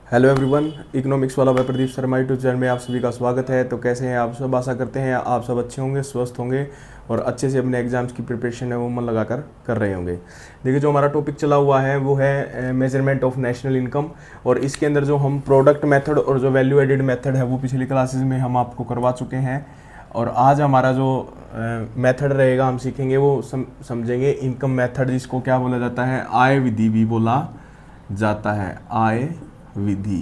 Hello everyone, economics वाला मैं Pradeep Sharma YouTube channel में आप सभी का स्वागत है। तो कैसे हैं आप सब? आशा करते हैं आप सब अच्छे होंगे, स्वस्थ होंगे और अच्छे से अपने एग्जाम्स की प्रिपरेशन है वो मन लगाकर कर रहे होंगे। देखिए, जो हमारा टॉपिक चला हुआ है वो है मेजरमेंट ऑफ नेशनल इनकम, और इसके अंदर जो हम प्रोडक्ट मेथड और जो वैल्यू एडेड मेथड है वो पिछली क्लासेज में हम आपको करवा चुके हैं। और आज हमारा जो मेथड रहेगा हम सीखेंगे वो समझेंगे इनकम मेथड, जिसको क्या बोला जाता है, आय विधि भी बोला जाता है। आय विधि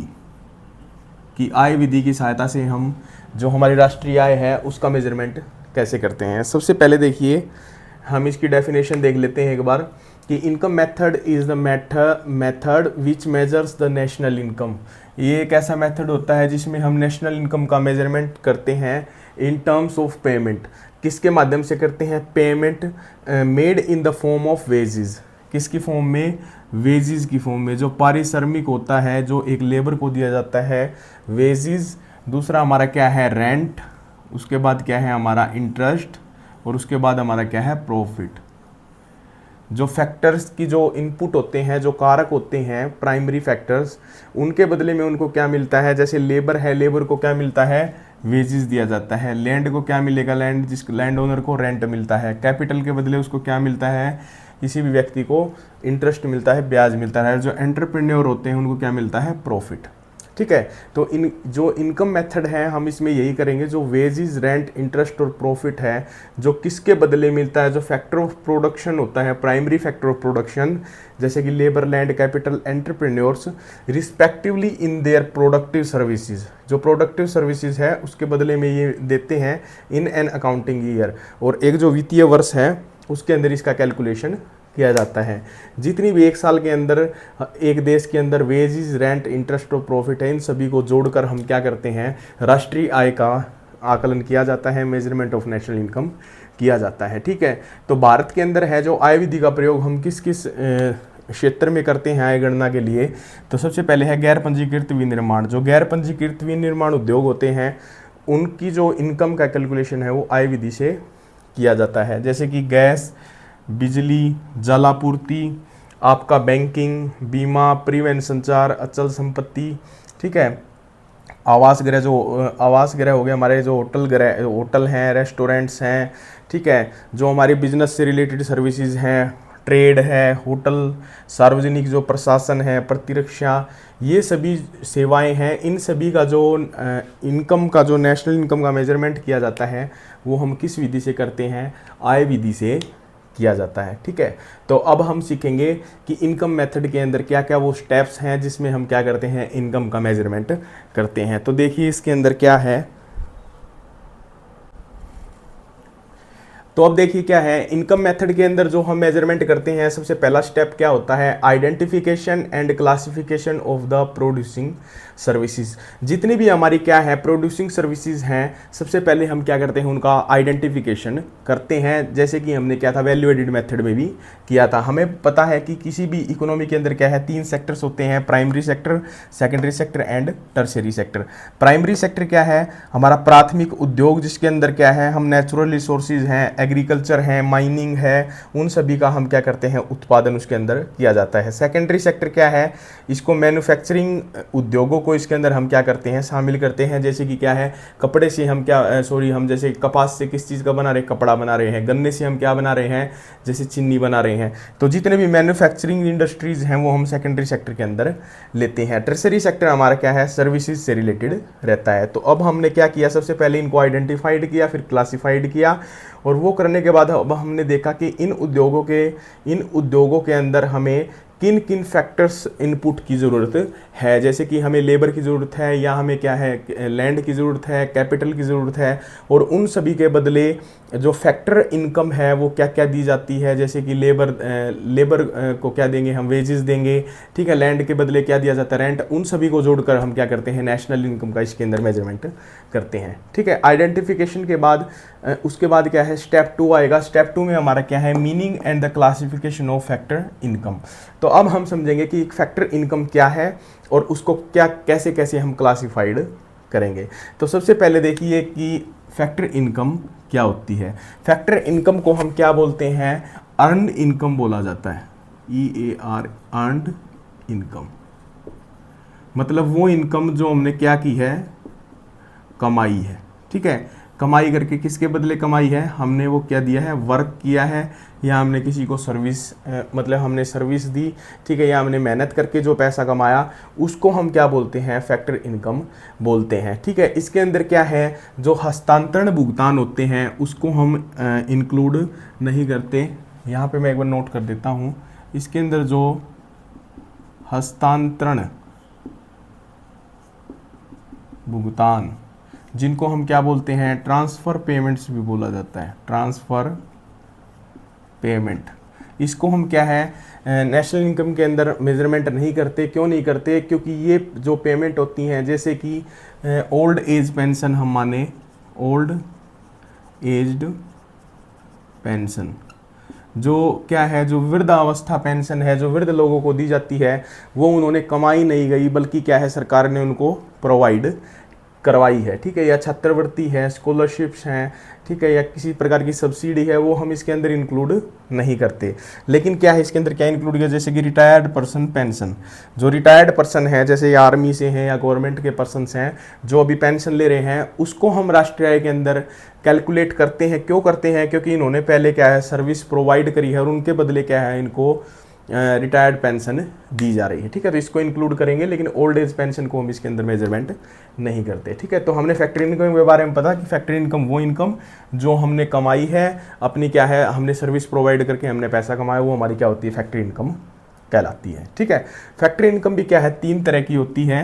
की आय विधि की सहायता से हम जो हमारी राष्ट्रीय आय है उसका मेजरमेंट कैसे करते हैं। सबसे पहले देखिए, हम इसकी डेफिनेशन देख लेते हैं एक बार कि income method is the method which measures the national income. ये एक ऐसा मेथड होता है जिसमें हम नेशनल इनकम का मेजरमेंट करते हैं इन टर्म्स ऑफ पेमेंट। किसके माध्यम से करते हैं? Payment made in the form of wages. किसकी फॉर्म में? वेजेस की फॉर्म में। जो पारिश्रमिक होता है जो एक लेबर को दिया जाता है, वेजेस। दूसरा हमारा क्या है? रेंट। उसके बाद क्या है हमारा? इंटरेस्ट। और उसके बाद हमारा क्या है? प्रॉफिट। जो फैक्टर्स की जो इनपुट होते हैं, जो कारक होते हैं, प्राइमरी फैक्टर्स, उनके बदले में उनको क्या मिलता है? जैसे लेबर है, लेबर को क्या मिलता है? वेजेस दिया जाता है। लैंड को क्या मिलेगा? लैंड, जिस लैंड ओनर को रेंट मिलता है। कैपिटल के बदले उसको क्या मिलता है? किसी भी व्यक्ति को इंटरेस्ट मिलता है, ब्याज मिलता है। जो एंटरप्रेन्योर होते हैं उनको क्या मिलता है? प्रॉफिट। ठीक है, तो इन जो इनकम मेथड है हम इसमें यही करेंगे, जो वेजेस, रेंट, इंटरेस्ट और प्रॉफिट है, जो किसके बदले मिलता है? जो फैक्टर ऑफ प्रोडक्शन होता है, प्राइमरी फैक्टर ऑफ प्रोडक्शन, जैसे कि labour, land, capital, entrepreneurs, respectively in their productive services. जो प्रोडक्टिव सर्विसेज है उसके बदले में ये देते हैं इन एन अकाउंटिंग ईयर, और एक जो वित्तीय वर्ष है उसके अंदर इसका कैलकुलेशन किया जाता है। जितनी भी एक साल के अंदर एक देश के अंदर वेजेस, रेंट, इंटरेस्ट और प्रॉफिट है, इन सभी को जोड़कर हम क्या करते हैं? राष्ट्रीय आय का आकलन किया जाता है, मेजरमेंट ऑफ नेशनल इनकम किया जाता है। ठीक है, तो भारत के अंदर है जो आय विधि का प्रयोग हम किस किस क्षेत्र में करते हैं आय गणना के लिए। तो सबसे पहले है गैर पंजीकृत विनिर्माण। जो गैर पंजीकृत विनिर्माण उद्योग होते हैं उनकी जो इनकम का कैलकुलेशन है वो आय विधि से किया जाता है। जैसे कि गैस, बिजली, जलापूर्ति, आपका बैंकिंग, बीमा, परिवहन, संचार, अचल संपत्ति। ठीक है, आवास गृह, जो आवास गृह हो गए हमारे, जो होटल गृह, होटल हैं, रेस्टोरेंट्स हैं। ठीक है, जो हमारी बिजनेस से रिलेटेड सर्विसेज हैं, ट्रेड है, होटल, सार्वजनिक जो प्रशासन है, प्रतिरक्षा, ये सभी सेवाएं हैं। इन सभी का जो इनकम का, जो नेशनल इनकम का मेजरमेंट किया जाता है वो हम किस विधि से करते हैं? आय विधि से किया जाता है। ठीक है, तो अब हम सीखेंगे कि इनकम मेथड के अंदर क्या क्या वो स्टेप्स हैं जिसमें हम क्या करते हैं? इनकम का मेजरमेंट करते हैं। तो देखिए इसके अंदर क्या है। तो अब देखिए क्या है इनकम मेथड के अंदर जो हम मेजरमेंट करते हैं। सबसे पहला स्टेप क्या होता है? Identification and classification of the producing services. जितनी भी हमारी क्या है प्रोड्यूसिंग सर्विसेज हैं, सबसे पहले हम क्या करते हैं? उनका आइडेंटिफिकेशन करते हैं। जैसे कि हमने क्या था, वैल्यू एडेड मेथड में भी किया था। हमें पता है कि किसी भी इकोनॉमी के अंदर क्या है, 3 सेक्टर्स होते हैं, primary sector, secondary sector and tertiary sector. Primary sector क्या है? हमारा प्राथमिक उद्योग, जिसके अंदर क्या है, हम नेचुरल रिसोर्सेज हैं, एग्रीकल्चर है, माइनिंग है, उन सभी का हम क्या करते हैं? उत्पादन उसके अंदर किया जाता है। सेकेंडरी सेक्टर क्या है? इसको मैन्युफैक्चरिंग उद्योगों को इसके अंदर हम क्या करते हैं? शामिल करते हैं। जैसे कि क्या है, कपड़े से हम क्या हम जैसे कपास से किस चीज़ का बना रहे हैं? कपड़ा बना रहे हैं। गन्ने से हम क्या बना रहे हैं? जैसे चीनी बना रहे हैं। तो जितने भी मैन्युफैक्चरिंग इंडस्ट्रीज हैं वो हम सेकेंडरी सेक्टर के अंदर लेते हैं। टर्शरी सेक्टर हमारा क्या है? सर्विसेज से रिलेटेड रहता है। तो अब हमने क्या किया? सबसे पहले इनको आइडेंटिफाइड किया, फिर क्लासिफाइड किया, और वो करने के बाद अब हमने देखा कि इन उद्योगों के अंदर हमें किन किन फैक्टर्स इनपुट की ज़रूरत है। जैसे कि हमें लेबर की ज़रूरत है, या हमें क्या है, लैंड की ज़रूरत है, कैपिटल की ज़रूरत है, और उन सभी के बदले जो फैक्टर इनकम है वो क्या क्या दी जाती है। जैसे कि लेबर को क्या देंगे? हम वेजेस देंगे। ठीक है, लैंड के बदले क्या दिया जाता है? रेंट। उन सभी को जोड़कर हम क्या करते हैं? नेशनल इनकम का इसके अंदर मेजरमेंट करते हैं। ठीक है, आइडेंटिफिकेशन के बाद उसके बाद क्या है? स्टेप 2 आएगा। स्टेप 2 में हमारा क्या है? Meaning and the classification of factor income. तो अब हम समझेंगे कि एक फैक्टर इनकम क्या है और उसको क्या कैसे कैसे हम क्लासिफाइड करेंगे। तो सबसे पहले देखिए कि फैक्टर इनकम क्या होती है। फैक्टर इनकम को हम क्या बोलते हैं? अर्नड इनकम बोला जाता है। EAR, earned income. मतलब वो इनकम जो हमने क्या की है, कमाई है। ठीक है, कमाई करके किसके बदले कमाई है, हमने वो क्या दिया है, वर्क किया है, या हमने किसी को सर्विस मतलब हमने सर्विस दी। ठीक है, या हमने मेहनत करके जो पैसा कमाया उसको हम क्या बोलते हैं, फैक्टर इनकम बोलते हैं। ठीक है, इसके अंदर क्या है, जो हस्तांतरण भुगतान होते हैं उसको हम इंक्लूड नहीं करते। यहाँ पे मैं एक बार नोट कर देता हूँ, इसके अंदर जो हस्तांतरण भुगतान, जिनको हम क्या बोलते हैं, ट्रांसफ़र पेमेंट्स भी बोला जाता है, ट्रांसफ़र पेमेंट, इसको हम क्या है, नेशनल इनकम के अंदर मेजरमेंट नहीं करते। क्यों नहीं करते, क्योंकि ये जो पेमेंट होती हैं, जैसे कि ओल्ड एज पेंशन हम माने, ओल्ड एज्ड पेंशन, जो क्या है, जो वृद्धावस्था पेंशन है, जो वृद्ध लोगों को दी जाती है, वो उन्होंने कमाई नहीं गई, बल्कि क्या है, सरकार ने उनको प्रोवाइड करवाई है। ठीक है, या छात्रवृत्ति है, स्कॉलरशिप्स हैं, ठीक है, या किसी प्रकार की सब्सिडी है, वो हम इसके अंदर इंक्लूड नहीं करते। लेकिन क्या है, इसके अंदर क्या इंक्लूड किया, जैसे कि रिटायर्ड पर्सन पेंशन, जो रिटायर्ड पर्सन है, जैसे या आर्मी से हैं या गवर्नमेंट के पर्सनस हैं जो अभी पेंशन ले रहे हैं, उसको हम राष्ट्रीय आय के अंदर कैलकुलेट करते हैं। क्यों करते हैं, क्योंकि इन्होंने पहले क्या है, सर्विस प्रोवाइड करी है और उनके बदले क्या है, इनको रिटायर्ड पेंशन दी जा रही है। ठीक है, तो इसको इंक्लूड करेंगे, लेकिन ओल्ड एज पेंशन को हम इसके अंदर मेजरमेंट नहीं करते। ठीक है, तो हमने फैक्ट्री इनकम के बारे में पता कि फैक्ट्री इनकम वो इनकम जो हमने कमाई है अपनी, क्या है, हमने सर्विस प्रोवाइड करके हमने पैसा कमाया, वो हमारी क्या होती है, फैक्ट्री इनकम कहलाती है। ठीक है, फैक्ट्री इनकम भी क्या है, 3 तरह की होती है।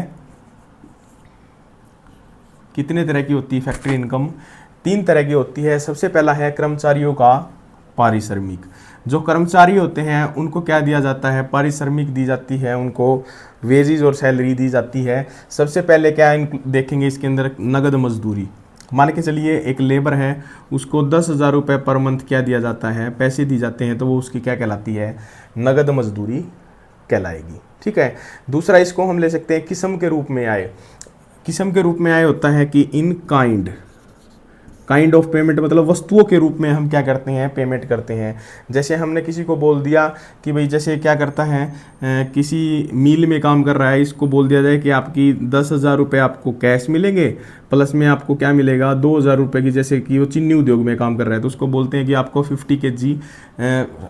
कितने तरह की होती है फैक्ट्री इनकम, 3 तरह की होती है। सबसे पहला है कर्मचारियों का पारिश्रमिक। जो कर्मचारी होते हैं उनको क्या दिया जाता है, पारिश्रमिक दी जाती है, उनको वेजेस और सैलरी दी जाती है। सबसे पहले क्या देखेंगे इसके अंदर, नगद मजदूरी। मान के चलिए एक लेबर है, उसको 10,000 रुपये पर मंथ क्या दिया जाता है, पैसे दिए जाते हैं, तो वो उसकी क्या कहलाती है, नगद मजदूरी कहलाएगी। ठीक है, दूसरा इसको हम ले सकते हैं किस्म के रूप में आए। किस्म के रूप में आए होता है कि इन काइंड ऑफ पेमेंट, मतलब वस्तुओं के रूप में हम क्या करते हैं, पेमेंट करते हैं। जैसे हमने किसी को बोल दिया कि भाई, जैसे क्या करता है, किसी मिल में काम कर रहा है, इसको बोल दिया जाए कि आपकी 10,000 रुपये आपको कैश मिलेंगे, प्लस में आपको क्या मिलेगा, 2,000 रुपये की, जैसे कि वो चीनी उद्योग में काम कर रहा है तो उसको बोलते हैं कि आपको 50 kg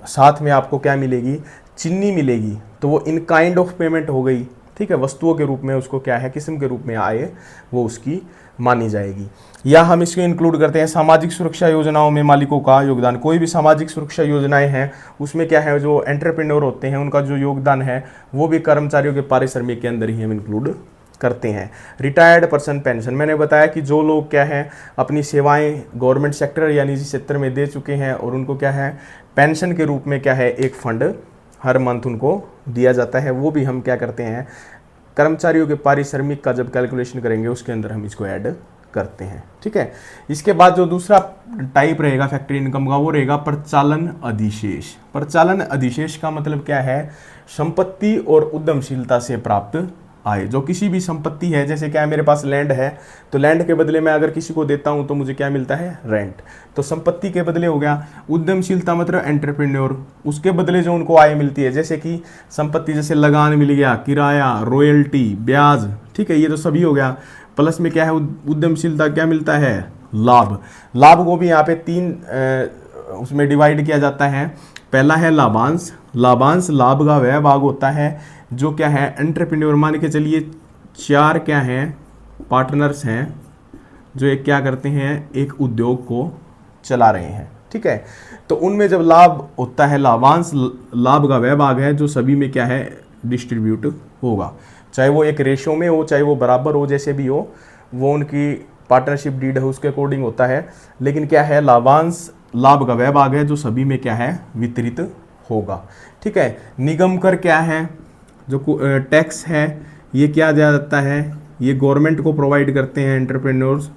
साथ में आपको क्या मिलेगी, चीनी मिलेगी। तो वो इन काइंड ऑफ पेमेंट हो गई। ठीक है, वस्तुओं के रूप में उसको क्या है, किस्म के रूप में आए, वो उसकी मानी जाएगी। या हम इसको इंक्लूड करते हैं सामाजिक सुरक्षा योजनाओं में मालिकों का योगदान। कोई भी सामाजिक सुरक्षा योजनाएं हैं उसमें क्या है, जो एंटरप्रेन्योर होते हैं उनका जो योगदान है वो भी कर्मचारियों के पारिश्रमिक के अंदर ही हम इंक्लूड करते हैं। रिटायर्ड पर्सन पेंशन, मैंने बताया कि जो लोग क्या है, अपनी सेवाएं गवर्नमेंट सेक्टर या निजी क्षेत्र में दे चुके हैं और उनको क्या है, पेंशन के रूप में क्या है, एक फंड हर मंथ उनको दिया जाता है, वो भी हम क्या करते हैं, कर्मचारियों के पारिश्रमिक का जब कैलकुलेशन करेंगे उसके अंदर हम इसको ऐड करते हैं। ठीक है, इसके बाद जो दूसरा टाइप रहेगा फैक्ट्री इनकम का, वो रहेगा प्रचालन अधिशेष। प्रचालन अधिशेष का मतलब क्या है, संपत्ति और उद्यमशीलता से प्राप्त आय। जो किसी भी संपत्ति है, जैसे क्या है, मेरे पास लैंड है, तो लैंड के बदले में अगर किसी को देता हूं तो मुझे क्या मिलता है, रेंट। तो संपत्ति के बदले हो गया। उद्यमशीलता मतलब एंटरप्रेन्योर, उसके बदले जो उनको आय मिलती है, जैसे कि संपत्ति, जैसे लगान मिल गया, किराया, रॉयल्टी, ब्याज। ठीक है, ये तो सभी हो गया। प्लस में क्या है, उद्यमशीलता क्या मिलता है, लाभ। लाभ को भी यहाँ पे 3 उसमें डिवाइड किया जाता है। पहला है लाभांश। लाभांश लाभ का वह भाग होता है जो क्या है, एंटरप्रेन्योर, मान के चलिए 4 क्या हैं, पार्टनर्स हैं जो एक क्या करते हैं, एक उद्योग को चला रहे हैं। ठीक है, तो उनमें जब लाभ होता है, लाभांश लाभ का वह भाग है जो सभी में क्या है, डिस्ट्रीब्यूट होगा, चाहे वो एक रेशो में हो, चाहे वो बराबर हो, जैसे भी हो, वो उनकी पार्टनरशिप डीड है उसके अकॉर्डिंग होता है। लेकिन क्या है, लाभांश लाभ का वह भाग है जो सभी में क्या है, वितरित होगा। ठीक है, निगम कर क्या है, जो टैक्स है, ये क्या दिया जाता है, ये गवर्नमेंट को प्रोवाइड करते हैं एंटरप्रेन्योर्स।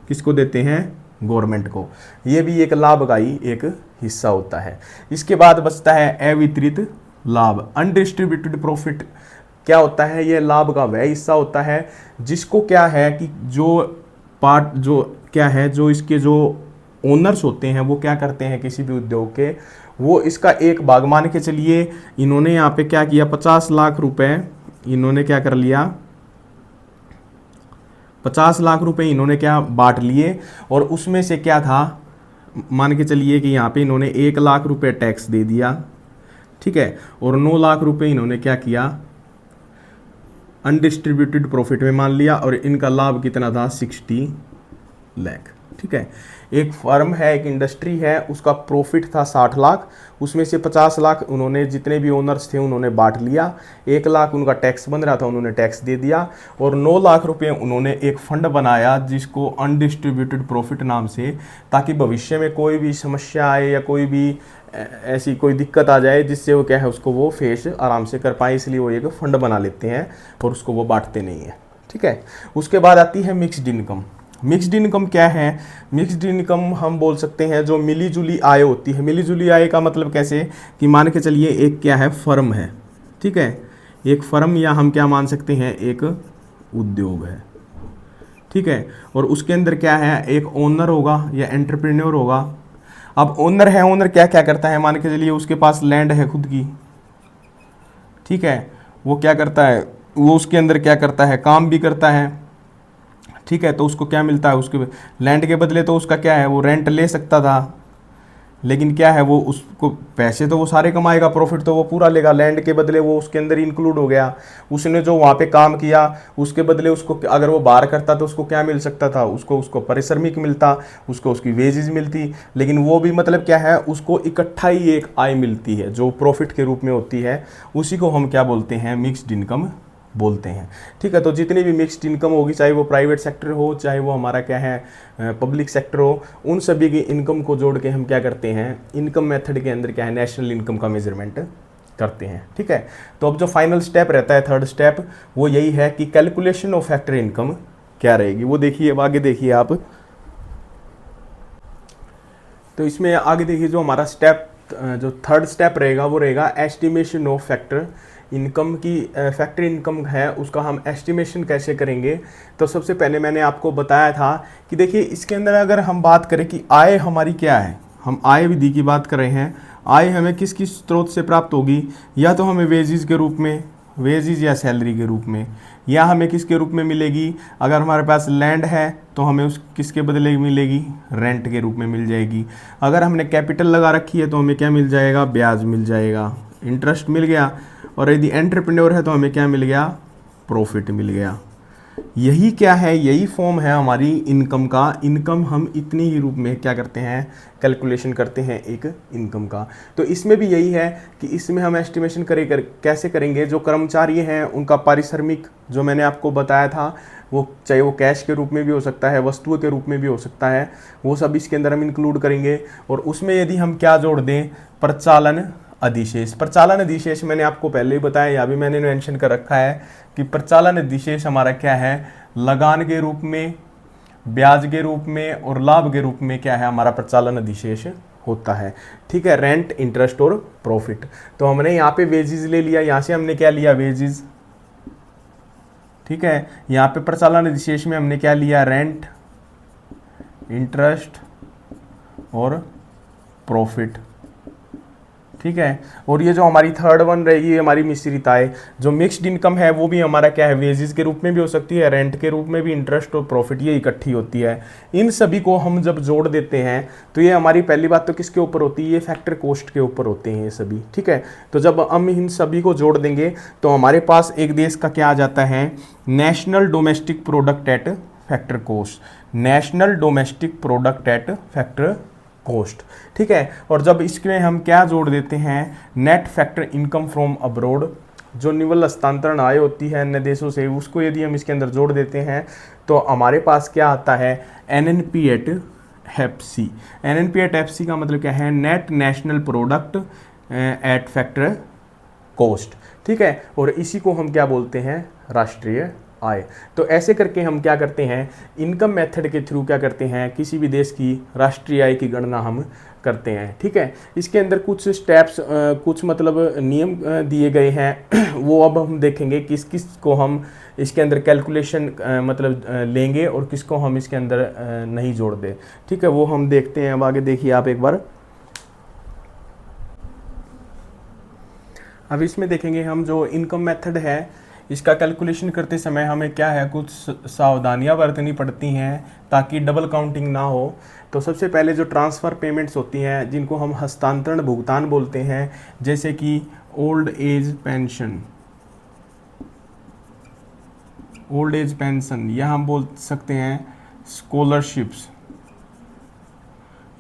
किसको देते हैं, गवर्नमेंट को। ये भी एक लाभ का ही एक हिस्सा होता है। इसके बाद बचता है अवितरित लाभ, अनडिस्ट्रीब्यूटेड प्रॉफिट। क्या होता है, ये लाभ का वह हिस्सा होता है जिसको क्या है कि जो क्या है, जो इसके जो ओनर्स होते हैं वो क्या करते हैं, किसी भी उद्योग के, वो इसका एक भाग, मान के चलिए इन्होंने यहाँ पे क्या किया, 50 लाख रुपए इन्होंने क्या कर लिया, 50 लाख रुपए इन्होंने क्या बांट लिए, और उसमें से क्या था, मान के चलिए कि यहाँ पे इन्होंने 1 लाख रुपए टैक्स दे दिया, ठीक है, और 9 लाख रुपए इन्होंने क्या किया, अनडिस्ट्रीब्यूटेड प्रॉफिट में मान लिया, और इनका लाभ कितना था, 60 लाख, ठीक है। एक फर्म है, एक इंडस्ट्री है, उसका प्रॉफिट था 60 लाख, उसमें से 50 लाख उन्होंने, जितने भी ओनर्स थे उन्होंने बांट लिया, 1 लाख उनका टैक्स बन रहा था, उन्होंने टैक्स दे दिया, और 9 लाख रुपए उन्होंने एक फंड बनाया जिसको अनडिस्ट्रीब्यूटेड प्रॉफिट नाम से, ताकि भविष्य में कोई भी समस्या आए या कोई भी ऐसी कोई दिक्कत आ जाए जिससे वो क्या है उसको वो फेस आराम से कर पाए, इसलिए वो एक फंड बना लेते हैं और उसको वो बांटते नहीं है, ठीक है। उसके बाद आती है मिक्स्ड इनकम। मिक्स्ड इनकम क्या है, मिक्स्ड इनकम हम बोल सकते हैं जो मिली जुली आय होती है। मिली जुली आय का मतलब कैसे, कि मान के चलिए एक क्या है, फर्म है, ठीक है, एक फर्म, या हम क्या मान सकते हैं, एक उद्योग है, ठीक है, और उसके अंदर क्या है, एक ओनर होगा या एंटरप्रेन्योर होगा। अब ओनर है, ओनर क्या क्या करता है, मान के चलिए उसके पास लैंड है खुद की, ठीक है, वो क्या करता है, वो उसके अंदर क्या करता है, काम भी करता है, ठीक है, तो उसको क्या मिलता है, उसके लैंड के बदले तो उसका क्या है, वो रेंट ले सकता था, लेकिन क्या है, वो उसको पैसे तो वो सारे कमाएगा, प्रॉफिट तो वो पूरा लेगा, लैंड के बदले वो उसके अंदर इंक्लूड हो गया। उसने जो वहाँ पे काम किया उसके बदले उसको, अगर वो बाहर करता तो उसको क्या मिल सकता था, उसको पारिश्रमिक मिलता, उसको उसकी वेजेस मिलती, लेकिन वो भी मतलब क्या है, उसको इकट्ठा ही एक आय मिलती है जो प्रॉफिट के रूप में होती है, उसी को हम क्या बोलते हैं, मिक्स्ड इनकम बोलते हैं, ठीक है। तो जितनी भी मिक्स्ड इनकम होगी, चाहे वो प्राइवेट सेक्टर हो, चाहे वो हमारा क्या है पब्लिक सेक्टर हो, उन सभी की इनकम को जोड़ के हम क्या करते हैं, इनकम मेथड के अंदर क्या है, नेशनल इनकम का मेजरमेंट करते हैं, ठीक है। तो अब जो फाइनल स्टेप रहता है, थर्ड स्टेप, वो यही है कि कैलकुलेशन ऑफ फैक्टर इनकम क्या रहेगी, वो देखिए, अब आगे देखिए आप। तो इसमें आगे देखिए जो हमारा स्टेप, जो थर्ड स्टेप रहेगा वो रहेगा एस्टिमेशन ऑफ फैक्टर इनकम की। फैक्टर इनकम है उसका हम एस्टिमेशन कैसे करेंगे। तो सबसे पहले मैंने आपको बताया था कि देखिए इसके अंदर अगर हम बात करें कि आय हमारी क्या है, हम आय विधि की बात कर रहे हैं, आय हमें किस किस स्रोत से प्राप्त होगी, या तो हमें वेजेस के रूप में, वेजेस या सैलरी के रूप में, या हमें किसके रूप में मिलेगी, अगर हमारे पास लैंड है तो हमें उस किसके बदले मिलेगी, रेंट के रूप में मिल जाएगी। अगर हमने कैपिटल लगा रखी है तो हमें क्या मिल जाएगा, ब्याज मिल जाएगा, इंटरेस्ट मिल गया, और यदि एंटरप्रेन्योर है तो हमें क्या मिल गया, प्रॉफिट मिल गया। यही क्या है, यही फॉर्म है हमारी इनकम का। इनकम हम इतनी ही रूप में क्या करते हैं, कैलकुलेशन करते हैं एक इनकम का। तो इसमें भी यही है कि इसमें हम एस्टिमेशन कैसे करेंगे, जो कर्मचारी हैं उनका पारिश्रमिक जो मैंने आपको बताया था, वो चाहे वो कैश के रूप में भी हो सकता है, वस्तुओं के रूप में भी हो सकता है, वो सब इसके अंदर हम इंक्लूड करेंगे। और उसमें यदि हम क्या जोड़ दें, प्रचालन अधिशेष। प्रचालन अधिशेष मैंने आपको पहले ही बताया, या भी मैंने मेंशन कर रखा है कि प्रचालन अधिशेष हमारा क्या है, लगान के रूप में, ब्याज के रूप में और लाभ के रूप में क्या है, हमारा प्रचालन अधिशेष होता है, ठीक है। रेंट, इंटरेस्ट और प्रॉफिट। तो हमने यहाँ पे वेजेस ले लिया, यहाँ से हमने क्या लिया, वेजेस, ठीक है। यहाँ पे प्रचालन अधिशेष में हमने क्या लिया, रेंट, इंटरेस्ट और प्रॉफिट, ठीक है। और ये जो हमारी थर्ड वन रहेगी हमारी मिश्रित आय, जो मिक्स्ड इनकम है वो भी हमारा क्या है, वेजेस के रूप में भी हो सकती है, रेंट के रूप में भी, इंटरेस्ट और प्रॉफिट ये इकट्ठी होती है। इन सभी को हम जब जोड़ देते हैं तो ये हमारी पहली बात तो किसके ऊपर होती है, ये फैक्टर कॉस्ट के ऊपर होते हैं ये सभी, ठीक है। तो जब हम इन सभी को जोड़ देंगे तो हमारे पास एक देश का क्या आ जाता है, national domestic product at factor cost, national domestic product at factor cost, ठीक है। और जब इसमें हम क्या जोड़ देते हैं, net factor income from abroad, जो निवल हस्तांतरण आय होती है अन्य देशों से, उसको यदि हम इसके अंदर जोड़ देते हैं तो हमारे पास क्या आता है, NNP at FC. NNP at FC का मतलब क्या है, net national product at factor cost, ठीक है। और इसी को हम क्या बोलते हैं, राष्ट्रीय आय। तो ऐसे करके हम क्या करते हैं, इनकम मेथड के थ्रू क्या करते हैं, किसी भी देश की राष्ट्रीय आय की गणना हम करते हैं, ठीक है। इसके अंदर कुछ स्टेप्स, कुछ मतलब नियम दिए गए हैं वो अब हम देखेंगे किस किस को हम इसके अंदर कैलकुलेशन मतलब लेंगे और किसको हम इसके अंदर नहीं जोड़ दें, ठीक है। वो हम देखते हैं। अब आगे देखिए आप एक बार, अब इसमें देखेंगे हम जो इनकम मेथड है, इसका कैलकुलेशन करते समय हमें क्या है, कुछ सावधानियां बरतनी पड़ती हैं ताकि डबल काउंटिंग ना हो। तो सबसे पहले जो ट्रांसफ़र पेमेंट्स होती हैं जिनको हम हस्तांतरण भुगतान बोलते हैं, जैसे कि old age pension, old age pension, या हम बोल सकते हैं स्कॉलरशिप्स,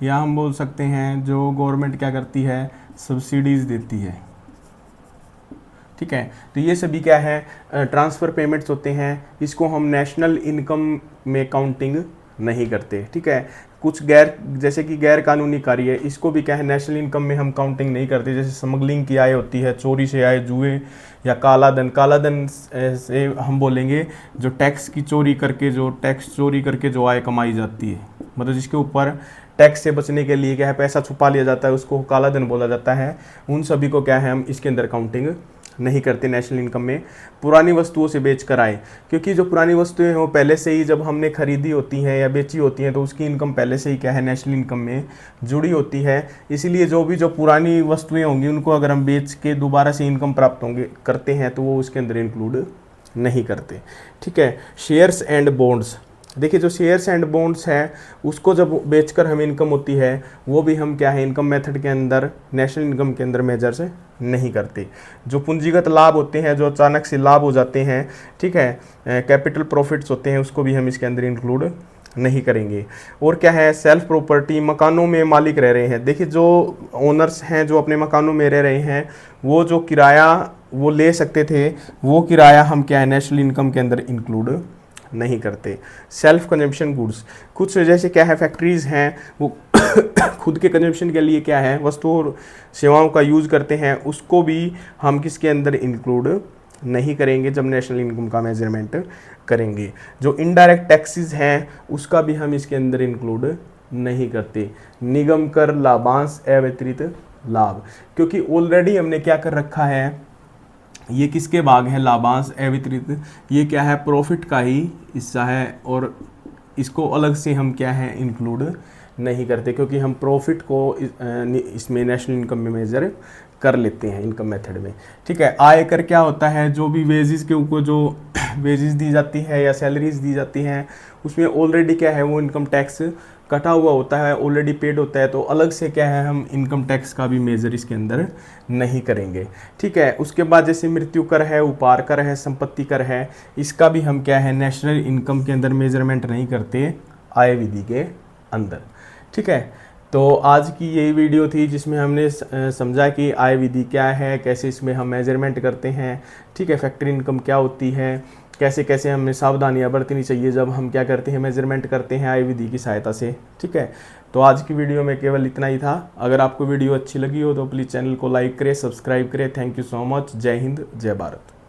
या हम बोल सकते हैं जो गवर्नमेंट क्या करती है, सब्सिडीज़ देती है। ठीक है, तो ये सभी क्या है, ट्रांसफ़र पेमेंट्स होते हैं। इसको हम नेशनल इनकम में काउंटिंग नहीं करते। ठीक है, कुछ जैसे कि गैर कानूनी कार्य है, इसको भी क्या है, नेशनल इनकम में हम काउंटिंग नहीं करते। जैसे स्मगलिंग की आय होती है, चोरी से आय, जुए या काला धन से हम बोलेंगे जो टैक्स चोरी करके जो आय कमाई जाती है, मतलब जिसके ऊपर टैक्स से बचने के लिए क्या है, पैसा छुपा लिया जाता है, उसको काला धन बोला जाता है। उन सभी को क्या है, हम इसके अंदर काउंटिंग नहीं करते नेशनल इनकम में। पुरानी वस्तुओं से बेच कर आए, क्योंकि जो पुरानी वस्तुएं हैं वो पहले से ही जब हमने खरीदी होती हैं या बेची होती हैं तो उसकी इनकम पहले से ही क्या है, नेशनल इनकम में जुड़ी होती है। इसीलिए जो पुरानी वस्तुएं होंगी उनको अगर हम बेच के दोबारा से इनकम प्राप्त करते हैं तो वो उसके अंदर इंक्लूड नहीं करते। ठीक है, शेयर्स एंड बॉन्ड्स, देखिए जो शेयर्स एंड बॉन्ड्स हैं उसको जब बेचकर हमें इनकम होती है वो भी हम क्या है, इनकम मेथड के अंदर, नेशनल इनकम के अंदर मेजर से नहीं करते। जो पूंजीगत लाभ होते हैं, जो अचानक से लाभ हो जाते हैं, ठीक है, कैपिटल प्रॉफिट्स होते हैं, उसको भी हम इसके अंदर इंक्लूड नहीं करेंगे। और क्या है, सेल्फ प्रॉपर्टी, मकानों में मालिक रह रहे हैं। देखिए जो ओनर्स हैं जो अपने मकानों में रह रहे हैं, वो जो किराया वो ले सकते थे, वो किराया हम क्या है, नेशनल इनकम के अंदर इंक्लूड नहीं करते। सेल्फ कंजम्पशन गुड्स, कुछ जैसे क्या है, फैक्ट्रीज हैं वो खुद के कंजम्पशन के लिए क्या है, वस्तुओं और सेवाओं का यूज़ करते हैं, उसको भी हम किसके अंदर इंक्लूड नहीं करेंगे जब नेशनल इनकम का मेजरमेंट करेंगे। जो इनडायरेक्ट टैक्सेस हैं उसका भी हम इसके अंदर इंक्लूड नहीं करते। निगम कर, लाभांश, अवितरित लाभ, क्योंकि ऑलरेडी हमने क्या कर रखा है, ये किसके भाग है, लाभांश, अवितरित, ये क्या है, प्रॉफिट का ही हिस्सा है और इसको अलग से हम क्या है, इंक्लूड नहीं करते, क्योंकि हम प्रॉफिट को इसमें नेशनल इनकम में मेजर कर लेते हैं इनकम मेथड में। ठीक है, आयकर क्या होता है, जो भी वेजेस के ऊपर जो वेजेस दी जाती है या सैलरीज दी जाती हैं उसमें ऑलरेडी क्या है, वो इनकम टैक्स कटा हुआ होता है, ऑलरेडी पेड होता है, तो अलग से क्या है, हम इनकम टैक्स का भी मेजर इसके अंदर नहीं करेंगे। ठीक है, उसके बाद जैसे मृत्यु कर है, उपहार कर है, संपत्ति कर है, इसका भी हम क्या है, नेशनल इनकम के अंदर मेजरमेंट नहीं करते आय विधि के अंदर। ठीक है, तो आज की यही वीडियो थी जिसमें हमने समझा कि आय विधि क्या है, कैसे इसमें हम मेजरमेंट करते हैं। ठीक है, फैक्ट्री इनकम क्या होती है, कैसे कैसे हमें सावधानियां बरतनी चाहिए जब हम क्या करते हैं, मेजरमेंट करते हैं आय विधि की सहायता से। ठीक है, तो आज की वीडियो में केवल इतना ही था। अगर आपको वीडियो अच्छी लगी हो तो प्लीज़ चैनल को लाइक करें, सब्सक्राइब करें। Thank you so much. जय हिंद, जय भारत।